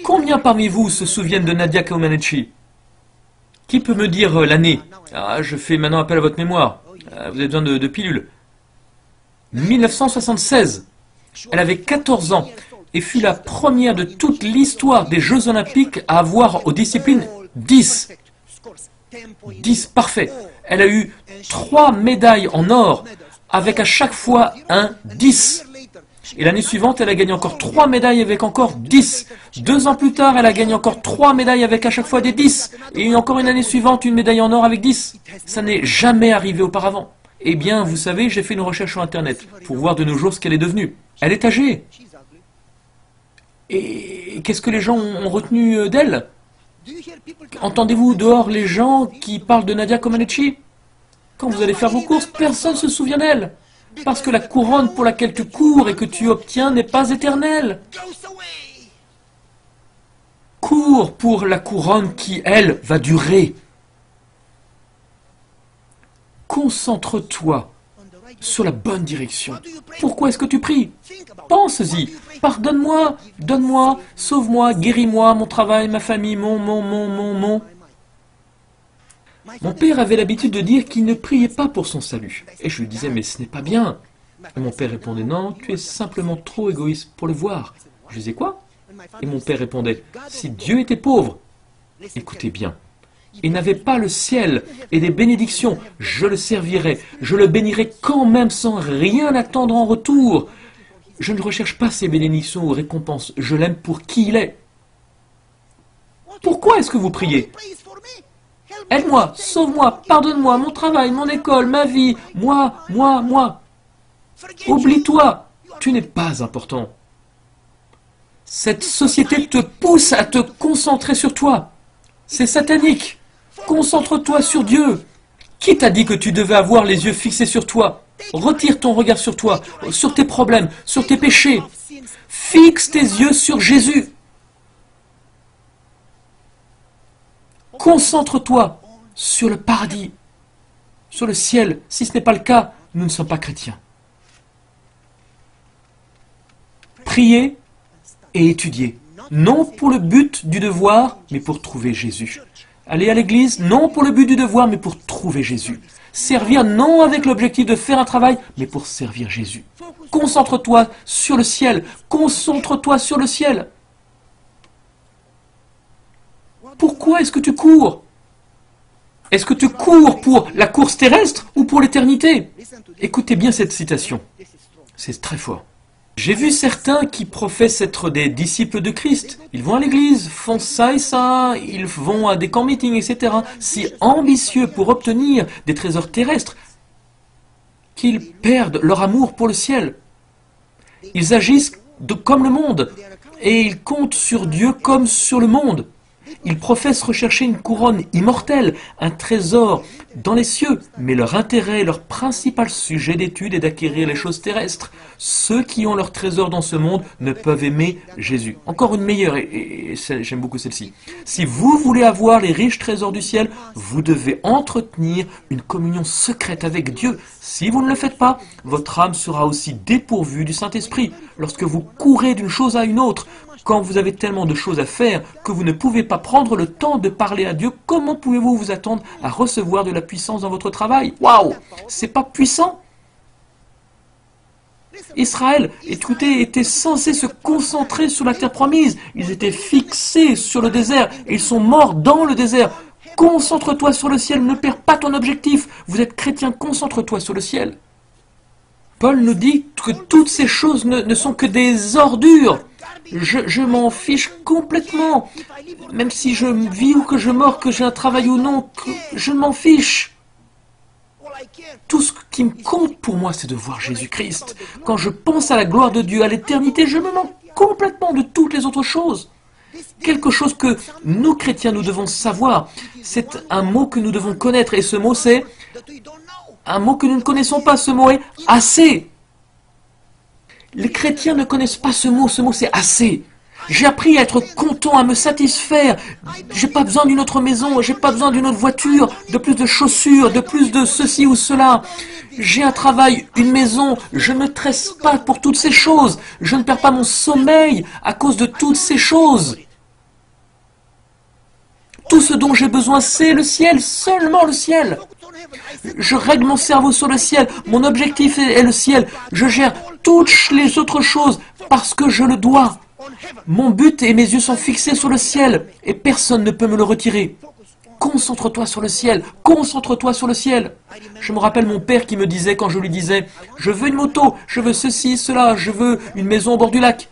Combien parmi vous se souviennent de Nadia Comaneci ? Qui peut me dire l'année ? Ah, je fais maintenant appel à votre mémoire. Vous avez besoin de pilules. 1976. Elle avait 14 ans et fut la première de toute l'histoire des Jeux Olympiques à avoir aux disciplines 10. 10 parfait. Elle a eu 3 médailles en or avec à chaque fois un 10. Et l'année suivante, elle a gagné encore 3 médailles avec encore 10. 2 ans plus tard, elle a gagné encore 3 médailles avec à chaque fois des 10. Et encore une année suivante, une médaille en or avec 10. Ça n'est jamais arrivé auparavant. Eh bien, vous savez, j'ai fait une recherche sur Internet pour voir de nos jours ce qu'elle est devenue. Elle est âgée. Et qu'est-ce que les gens ont retenu d'elle ? Entendez-vous dehors les gens qui parlent de Nadia Comaneci ? Quand vous allez faire vos courses, personne ne se souvient d'elle. Parce que la couronne pour laquelle tu cours et que tu obtiens n'est pas éternelle. Cours pour la couronne qui, elle, va durer. Concentre-toi sur la bonne direction. Pourquoi est-ce que tu pries ? Pense-y. Pardonne-moi, donne-moi, sauve-moi, guéris-moi, mon travail, ma famille, mon. Mon père avait l'habitude de dire qu'il ne priait pas pour son salut. Et je lui disais, mais ce n'est pas bien. Et mon père répondait, non, tu es simplement trop égoïste pour le voir. Je disais, quoi ? Et mon père répondait, si Dieu était pauvre, écoutez bien, il n'avait pas le ciel et des bénédictions, je le servirais, je le bénirais quand même sans rien attendre en retour. Je ne recherche pas ces bénédictions ou récompenses, je l'aime pour qui il est. Pourquoi est-ce que vous priez ? Aide-moi, sauve-moi, pardonne-moi, mon travail, mon école, ma vie, moi. Oublie-toi, tu n'es pas important. Cette société te pousse à te concentrer sur toi. C'est satanique. Concentre-toi sur Dieu. Qui t'a dit que tu devais avoir les yeux fixés sur toi? Retire ton regard sur toi, sur tes problèmes, sur tes péchés. Fixe tes yeux sur Jésus. Concentre-toi sur le paradis, sur le ciel. Si ce n'est pas le cas, nous ne sommes pas chrétiens. Priez et étudiez, non pour le but du devoir, mais pour trouver Jésus. Aller à l'église, non pour le but du devoir, mais pour trouver Jésus. Servir, non avec l'objectif de faire un travail, mais pour servir Jésus. Concentre-toi sur le ciel. Concentre-toi sur le ciel. Pourquoi est-ce que tu cours? Est-ce que tu cours pour la course terrestre ou pour l'éternité? Écoutez bien cette citation. C'est très fort. J'ai vu certains qui professent être des disciples de Christ. Ils vont à l'église, font ça et ça, ils vont à des camps meetings, etc. Si ambitieux pour obtenir des trésors terrestres qu'ils perdent leur amour pour le ciel. Ils agissent comme le monde et ils comptent sur Dieu comme sur le monde. Ils professent rechercher une couronne immortelle, un trésor dans les cieux, mais leur intérêt, leur principal sujet d'étude est d'acquérir les choses terrestres. Ceux qui ont leur trésor dans ce monde ne peuvent aimer Jésus. Encore une meilleure, et j'aime beaucoup celle-ci. Si vous voulez avoir les riches trésors du ciel, vous devez entretenir une communion secrète avec Dieu. Si vous ne le faites pas, votre âme sera aussi dépourvue du Saint-Esprit. Lorsque vous courez d'une chose à une autre, quand vous avez tellement de choses à faire que vous ne pouvez pas prendre le temps de parler à Dieu, comment pouvez-vous vous attendre à recevoir de la puissance dans votre travail? Waouh! C'est pas puissant? Israël, écoutez, était censé se concentrer sur la terre promise. Ils étaient fixés sur le désert et ils sont morts dans le désert. Concentre-toi sur le ciel, ne perds pas ton objectif. Vous êtes chrétien, concentre-toi sur le ciel. Paul nous dit que toutes ces choses ne sont que des ordures. Je m'en fiche complètement. Même si je vis ou que je meurs, que j'ai un travail ou non, je m'en fiche. Tout ce qui me compte pour moi, c'est de voir Jésus-Christ. Quand je pense à la gloire de Dieu, à l'éternité, je me manque complètement de toutes les autres choses. Quelque chose que nous, chrétiens, nous devons savoir. C'est un mot que nous devons connaître. Et ce mot, c'est un mot que nous ne connaissons pas. Ce mot est « assez ». Les chrétiens ne connaissent pas ce mot c'est assez. J'ai appris à être content, à me satisfaire. J'ai pas besoin d'une autre maison, j'ai pas besoin d'une autre voiture, de plus de chaussures, de plus de ceci ou cela. J'ai un travail, une maison, je ne stresse pas pour toutes ces choses. Je ne perds pas mon sommeil à cause de toutes ces choses. Tout ce dont j'ai besoin, c'est le ciel, seulement le ciel. Je règle mon cerveau sur le ciel, mon objectif est le ciel. Je gère toutes les autres choses parce que je le dois. Mon but et mes yeux sont fixés sur le ciel et personne ne peut me le retirer. Concentre-toi sur le ciel, concentre-toi sur le ciel. Je me rappelle mon père qui me disait quand je lui disais « Je veux une moto, je veux ceci, cela, je veux une maison au bord du lac ».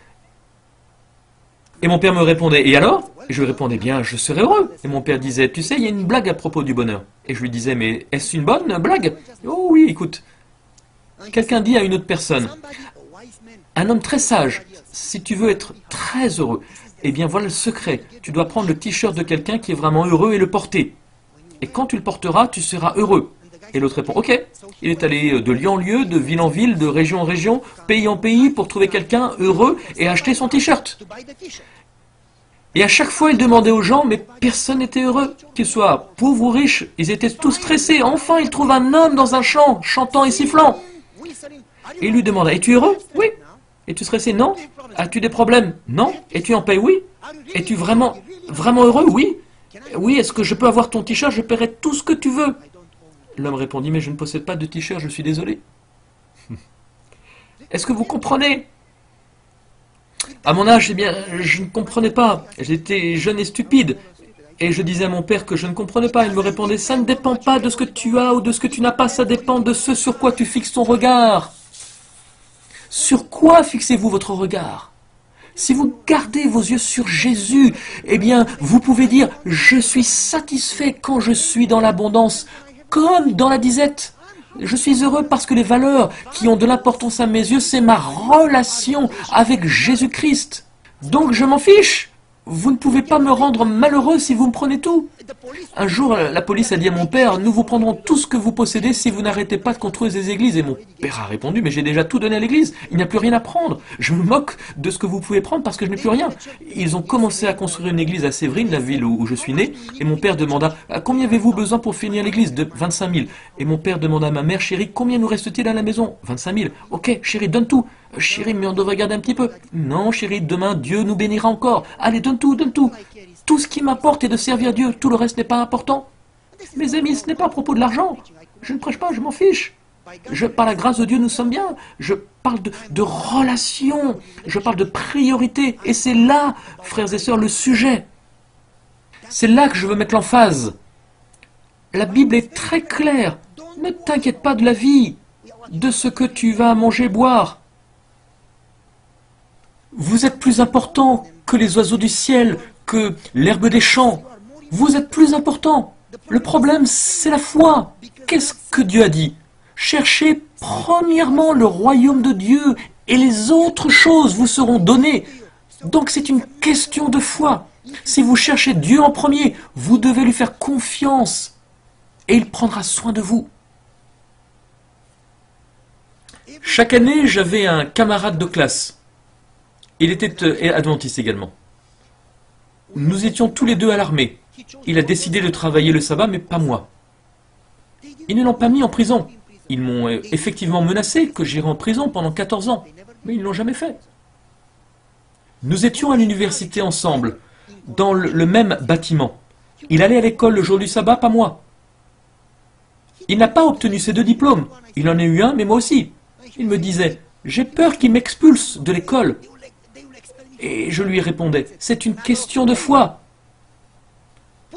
Et mon père me répondait « Et alors ?» Et je lui répondais « Bien, je serai heureux ». Et mon père disait « Tu sais, il y a une blague à propos du bonheur ». Et je lui disais « Mais est-ce une bonne blague ?»« Oh oui, écoute. » Quelqu'un dit à une autre personne « Un homme très sage, si tu veux être très heureux, eh bien voilà le secret. Tu dois prendre le t-shirt de quelqu'un qui est vraiment heureux et le porter. Et quand tu le porteras, tu seras heureux. » Et l'autre répond « Ok. » Il est allé de lieu en lieu, de ville en ville, de région en région, pays en pays pour trouver quelqu'un heureux et acheter son t-shirt. Et à chaque fois, il demandait aux gens, mais personne n'était heureux. Qu'ils soient pauvres ou riches, ils étaient tous stressés. Enfin, il trouve un homme dans un champ, chantant et sifflant. Et il lui demanda, es-tu heureux? Oui. Es-tu stressé? Non. As-tu des problèmes? Non. Es-tu en paix? Oui. Es-tu vraiment heureux? Oui. Oui, est-ce que je peux avoir ton t-shirt? Je paierai tout ce que tu veux. L'homme répondit, mais je ne possède pas de t-shirt, je suis désolé. Est-ce que vous comprenez? À mon âge, eh bien, je ne comprenais pas. J'étais jeune et stupide. Et je disais à mon père que je ne comprenais pas. Il me répondait, ça ne dépend pas de ce que tu as ou de ce que tu n'as pas, ça dépend de ce sur quoi tu fixes ton regard. Sur quoi fixez-vous votre regard? Si vous gardez vos yeux sur Jésus, eh bien, vous pouvez dire, je suis satisfait quand je suis dans l'abondance, comme dans la disette. Je suis heureux parce que les valeurs qui ont de l'importance à mes yeux, c'est ma relation avec Jésus-Christ. Donc je m'en fiche. Vous ne pouvez pas me rendre malheureux si vous me prenez tout. Un jour, la police a dit à mon père, nous vous prendrons tout ce que vous possédez si vous n'arrêtez pas de construire des églises. Et mon père a répondu, mais j'ai déjà tout donné à l'église, il n'y a plus rien à prendre. Je me moque de ce que vous pouvez prendre parce que je n'ai plus rien. Ils ont commencé à construire une église à Séverine, la ville où je suis né, et mon père demanda, combien avez-vous besoin pour finir l'église? De 25 000. Et mon père demanda à ma mère, chérie, combien nous reste-t-il à la maison? 25 000. Ok, chérie, donne tout. Chérie, mais on devrait garder un petit peu. Non, chérie, demain, Dieu nous bénira encore. Allez, donne tout, donne tout. Tout ce qui m'importe est de servir Dieu. Tout le reste n'est pas important. Mes amis, ce n'est pas à propos de l'argent. Je ne prêche pas, je m'en fiche. Par la grâce de Dieu, nous sommes bien. Je parle de relation. Je parle de priorité. Et c'est là, frères et sœurs, le sujet. C'est là que je veux mettre l'emphase. La Bible est très claire. Ne t'inquiète pas de la vie, de ce que tu vas manger, boire. Vous êtes plus important que les oiseaux du ciel, que l'herbe des champs. Vous êtes plus important. Le problème, c'est la foi. Qu'est-ce que Dieu a dit? Cherchez premièrement le royaume de Dieu et les autres choses vous seront données. Donc c'est une question de foi. Si vous cherchez Dieu en premier, vous devez lui faire confiance et il prendra soin de vous. Chaque année, j'avais un camarade de classe. Il était adventiste également. Nous étions tous les deux à l'armée. Il a décidé de travailler le sabbat, mais pas moi. Ils ne l'ont pas mis en prison. Ils m'ont effectivement menacé que j'irais en prison pendant 14 ans, mais ils ne l'ont jamais fait. Nous étions à l'université ensemble, dans le même bâtiment. Il allait à l'école le jour du sabbat, pas moi. Il n'a pas obtenu ses 2 diplômes. Il en a eu un, mais moi aussi. Il me disait, j'ai peur qu'il m'expulse de l'école. Et je lui répondais, c'est une question de foi.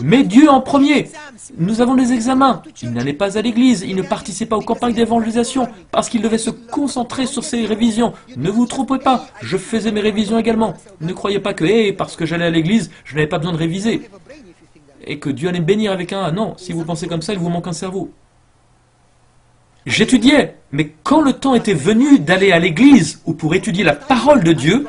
Mais Dieu en premier. Nous avons des examens. Il n'allait pas à l'église, il ne participait pas aux campagnes d'évangélisation parce qu'il devait se concentrer sur ses révisions. Ne vous trompez pas, je faisais mes révisions également. Ne croyez pas que, parce que j'allais à l'église, je n'avais pas besoin de réviser. Et que Dieu allait me bénir avec un A. Non, si vous pensez comme ça, il vous manque un cerveau. J'étudiais, mais quand le temps était venu d'aller à l'église ou pour étudier la parole de Dieu,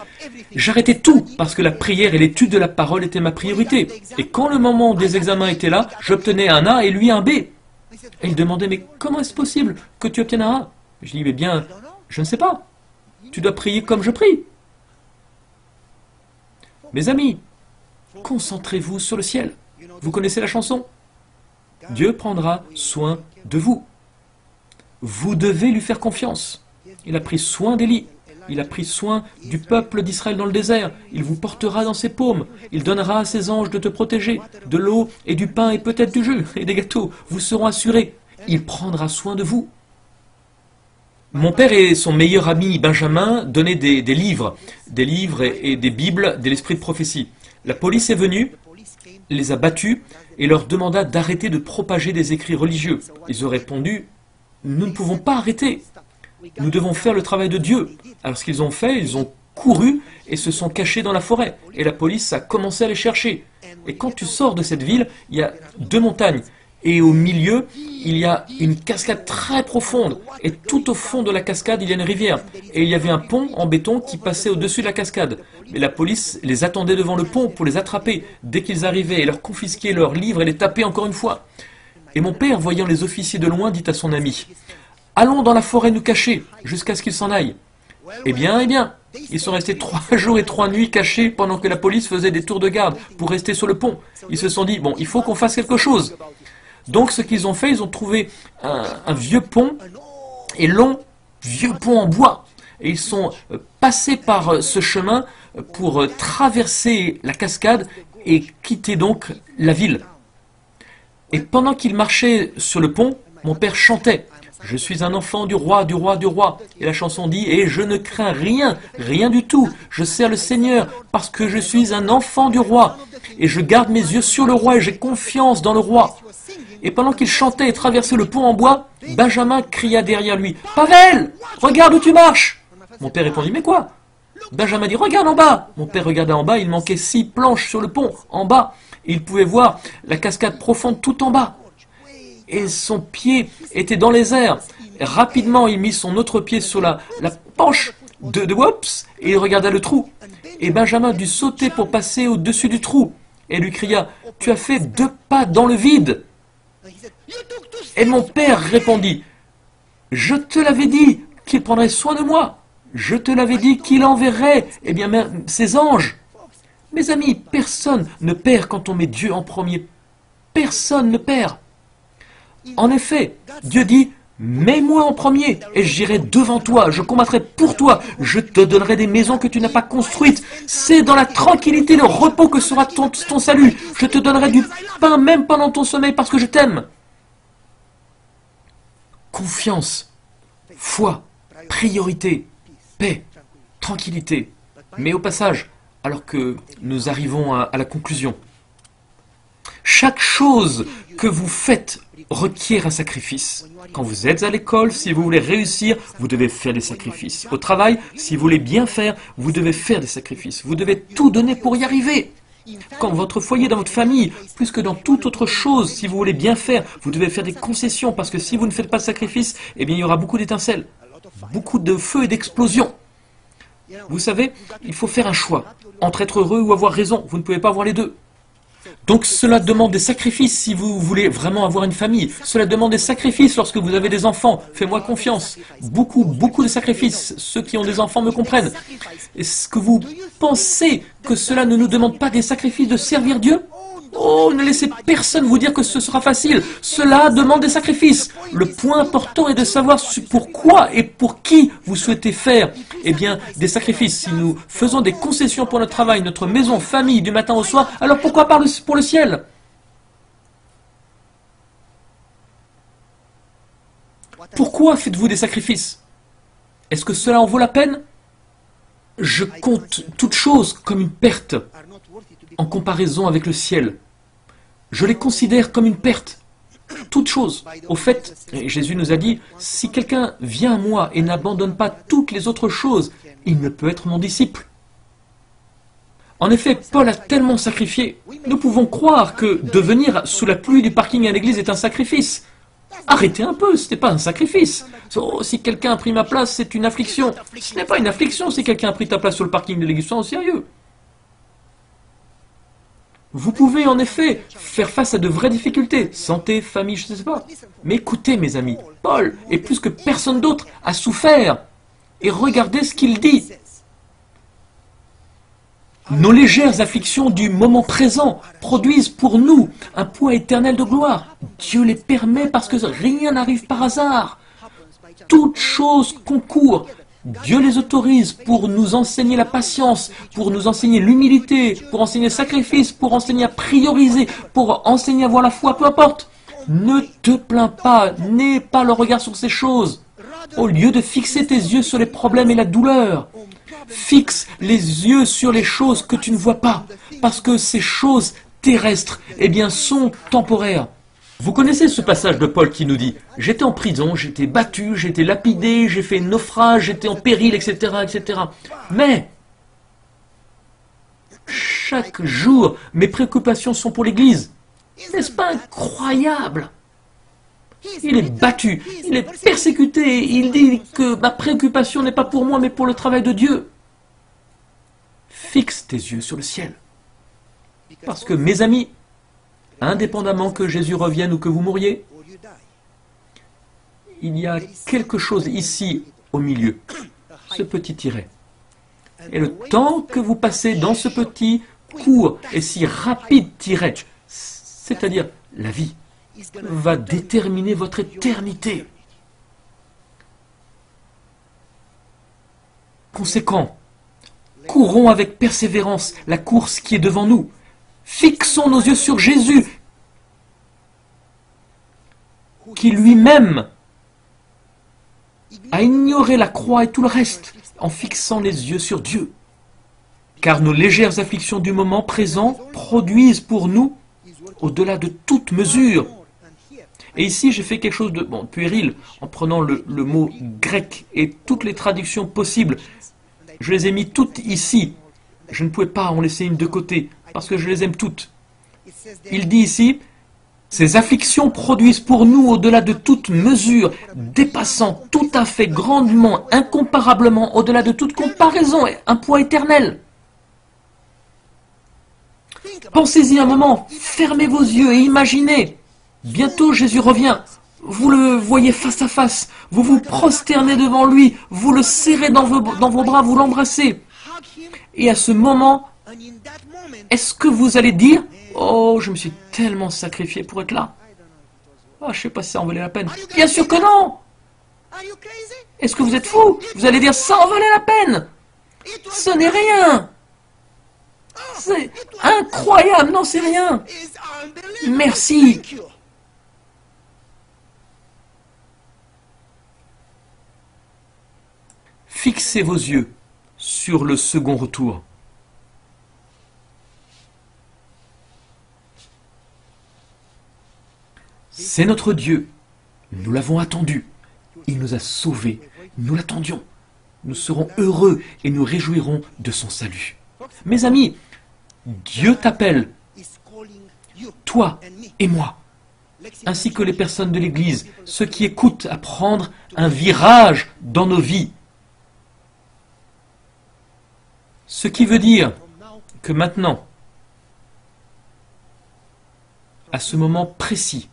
j'arrêtais tout parce que la prière et l'étude de la parole étaient ma priorité. Et quand le moment des examens était là, j'obtenais un A et lui un B. Et il demandait, mais comment est-ce possible que tu obtiennes un A? Je dis, mais bien, je ne sais pas. Tu dois prier comme je prie. Mes amis, concentrez-vous sur le ciel. Vous connaissez la chanson? Dieu prendra soin de vous. Vous devez lui faire confiance. Il a pris soin d'Élie. Il a pris soin du peuple d'Israël dans le désert. Il vous portera dans ses paumes. Il donnera à ses anges de te protéger. De l'eau et du pain et peut-être du jus et des gâteaux vous seront assurés. Il prendra soin de vous. Mon père et son meilleur ami Benjamin donnaient des livres et des bibles de l'esprit de prophétie. La police est venue, les a battus et leur demanda d'arrêter de propager des écrits religieux. Ils ont répondu, nous ne pouvons pas arrêter. Nous devons faire le travail de Dieu. Alors ce qu'ils ont fait, ils ont couru et se sont cachés dans la forêt. Et la police a commencé à les chercher. Et quand tu sors de cette ville, il y a 2 montagnes. Et au milieu, il y a une cascade très profonde. Et tout au fond de la cascade, il y a une rivière. Et il y avait un pont en béton qui passait au-dessus de la cascade. Mais la police les attendait devant le pont pour les attraper dès qu'ils arrivaient et leur confisquer leurs livres et les taper encore une fois. Et mon père, voyant les officiers de loin, dit à son ami, « Allons dans la forêt nous cacher, jusqu'à ce qu'ils s'en aillent. » Eh bien, ils sont restés 3 jours et 3 nuits cachés pendant que la police faisait des tours de garde pour rester sur le pont. Ils se sont dit, bon, il faut qu'on fasse quelque chose. Donc ce qu'ils ont fait, ils ont trouvé un vieux pont, et long, vieux pont en bois. Et ils sont passés par ce chemin pour traverser la cascade et quitter donc la ville. Et pendant qu'ils marchaient sur le pont, mon père chantait. Je suis un enfant du roi, du roi, du roi. Et la chanson dit, et je ne crains rien, rien du tout. Je sers le Seigneur parce que je suis un enfant du roi. Et je garde mes yeux sur le roi et j'ai confiance dans le roi. Et pendant qu'il chantait et traversait le pont en bois, Benjamin cria derrière lui, Pavel, regarde où tu marches. Mon père répondit, mais quoi? Benjamin dit, regarde en bas. Mon père regardait en bas, il manquait 6 planches sur le pont, en bas. Et il pouvait voir la cascade profonde tout en bas. Et son pied était dans les airs. Et rapidement, il mit son autre pied sur la penche Oups, et il regarda le trou. Et Benjamin dut sauter pour passer au-dessus du trou. Et lui cria, « Tu as fait 2 pas dans le vide. » Et mon père répondit, « Je te l'avais dit qu'il prendrait soin de moi. Je te l'avais dit qu'il enverrait, ses anges. » Mes amis, personne ne perd quand on met Dieu en premier. Personne ne perd. En effet, Dieu dit, mets-moi en premier et j'irai devant toi, je combattrai pour toi, je te donnerai des maisons que tu n'as pas construites. C'est dans la tranquillité, le repos que sera ton salut. Je te donnerai du pain même pendant ton sommeil parce que je t'aime. Confiance, foi, priorité, paix, tranquillité. Mais au passage, alors que nous arrivons à la conclusion, chaque chose que vous faites requiert un sacrifice. Quand vous êtes à l'école, si vous voulez réussir, vous devez faire des sacrifices. Au travail, si vous voulez bien faire, vous devez faire des sacrifices. Vous devez tout donner pour y arriver. Quand votre foyer, dans votre famille, plus que dans toute autre chose, si vous voulez bien faire, vous devez faire des concessions, parce que si vous ne faites pas de sacrifice, il y aura beaucoup d'étincelles, beaucoup de feu et d'explosions. Vous savez, il faut faire un choix, entre être heureux ou avoir raison. Vous ne pouvez pas avoir les deux. Donc cela demande des sacrifices si vous voulez vraiment avoir une famille. Cela demande des sacrifices lorsque vous avez des enfants. Fais-moi confiance. Beaucoup de sacrifices. Ceux qui ont des enfants me comprennent. Est-ce que vous pensez que cela ne nous demande pas des sacrifices de servir Dieu? Oh, ne laissez personne vous dire que ce sera facile. Cela demande des sacrifices. Le point important est de savoir pourquoi et pour qui vous souhaitez faire des sacrifices. Si nous faisons des concessions pour notre travail, notre maison, famille, du matin au soir, alors pourquoi pas pour le ciel? Pourquoi faites-vous des sacrifices? Est-ce que cela en vaut la peine? Je compte toute chose comme une perte en comparaison avec le ciel. Je les considère comme une perte. Toute chose. Au fait, Jésus nous a dit, si quelqu'un vient à moi et n'abandonne pas toutes les autres choses, il ne peut être mon disciple. En effet, Paul a tellement sacrifié. Nous pouvons croire que de venir sous la pluie du parking à l'église est un sacrifice. Arrêtez un peu, ce n'est pas un sacrifice. Oh, si quelqu'un a pris ma place, c'est une affliction. Ce n'est pas une affliction si quelqu'un a pris ta place sur le parking de l'église. Sois au sérieux. Vous pouvez en effet faire face à de vraies difficultés, santé, famille, je ne sais pas. Mais écoutez mes amis, Paul, et plus que personne d'autre, a souffert. Et regardez ce qu'il dit. Nos légères afflictions du moment présent produisent pour nous un poids éternel de gloire. Dieu les permet parce que rien n'arrive par hasard. Toute chose concourt. Dieu les autorise pour nous enseigner la patience, pour nous enseigner l'humilité, pour enseigner le sacrifice, pour enseigner à prioriser, pour enseigner à avoir la foi, peu importe. Ne te plains pas, n'aie pas le regard sur ces choses. Au lieu de fixer tes yeux sur les problèmes et la douleur, fixe les yeux sur les choses que tu ne vois pas, parce que ces choses terrestres, sont temporaires. Vous connaissez ce passage de Paul qui nous dit « J'étais en prison, j'étais battu, j'étais lapidé, j'ai fait naufrage, j'étais en péril, etc. etc. » Mais, chaque jour, mes préoccupations sont pour l'Église. N'est-ce pas incroyable? Il est battu, il est persécuté, il dit que ma préoccupation n'est pas pour moi, mais pour le travail de Dieu. Fixe tes yeux sur le ciel. Parce que, mes amis, indépendamment que Jésus revienne ou que vous mouriez, il y a quelque chose ici au milieu, ce petit tiret. Et le temps que vous passez dans ce petit, court et si rapide tiret, c'est-à-dire la vie, va déterminer votre éternité. Conséquent, courons avec persévérance la course qui est devant nous. Fixons nos yeux sur Jésus, qui lui-même a ignoré la croix et tout le reste, en fixant les yeux sur Dieu. Car nos légères afflictions du moment présent produisent pour nous, au-delà de toute mesure. Et ici, j'ai fait quelque chose de puéril, en prenant le mot grec et toutes les traductions possibles. Je les ai mis toutes ici. Je ne pouvais pas en laisser une de côté, parce que je les aime toutes. Il dit ici, Ces afflictions produisent pour nous, au-delà de toute mesure, dépassant tout à fait grandement, incomparablement, au-delà de toute comparaison, un poids éternel. Pensez-y un moment, fermez vos yeux et imaginez. Bientôt Jésus revient. Vous le voyez face à face, vous vous prosternez devant lui, vous le serrez dans vos bras, vous l'embrassez. Et à ce moment, est-ce que vous allez dire « Oh, je me suis tellement sacrifié pour être là. Oh, je ne sais pas si ça en valait la peine. » Bien sûr que non. Est-ce que vous êtes fou? Vous allez dire « Ça en valait la peine. » Ce n'est rien. C'est incroyable, non, c'est rien. Merci. Fixez vos yeux sur le second retour. C'est notre Dieu. Nous l'avons attendu. Il nous a sauvés. Nous l'attendions. Nous serons heureux et nous réjouirons de son salut. Mes amis, Dieu t'appelle, toi et moi, ainsi que les personnes de l'Église, ceux qui écoutent, à prendre un virage dans nos vies. Ce qui veut dire que maintenant, à ce moment précis,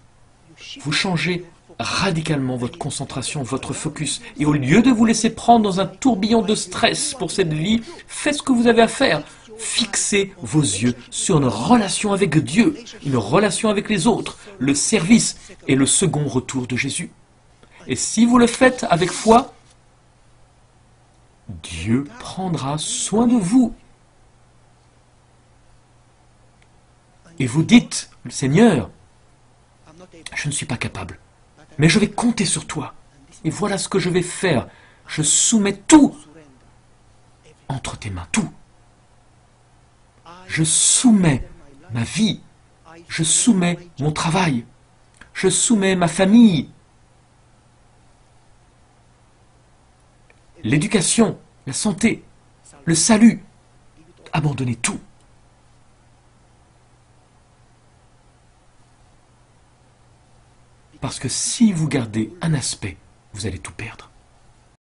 vous changez radicalement votre concentration, votre focus. Et au lieu de vous laisser prendre dans un tourbillon de stress pour cette vie, faites ce que vous avez à faire. Fixez vos yeux sur une relation avec Dieu, une relation avec les autres, le service et le second retour de Jésus. Et si vous le faites avec foi, Dieu prendra soin de vous. Et vous dites, Seigneur, je ne suis pas capable, mais je vais compter sur toi. Et voilà ce que je vais faire. Je soumets tout entre tes mains, tout. Je soumets ma vie. Je soumets mon travail. Je soumets ma famille. L'éducation, la santé, le salut. Abandonnez tout. Parce que si vous gardez un aspect, vous allez tout perdre.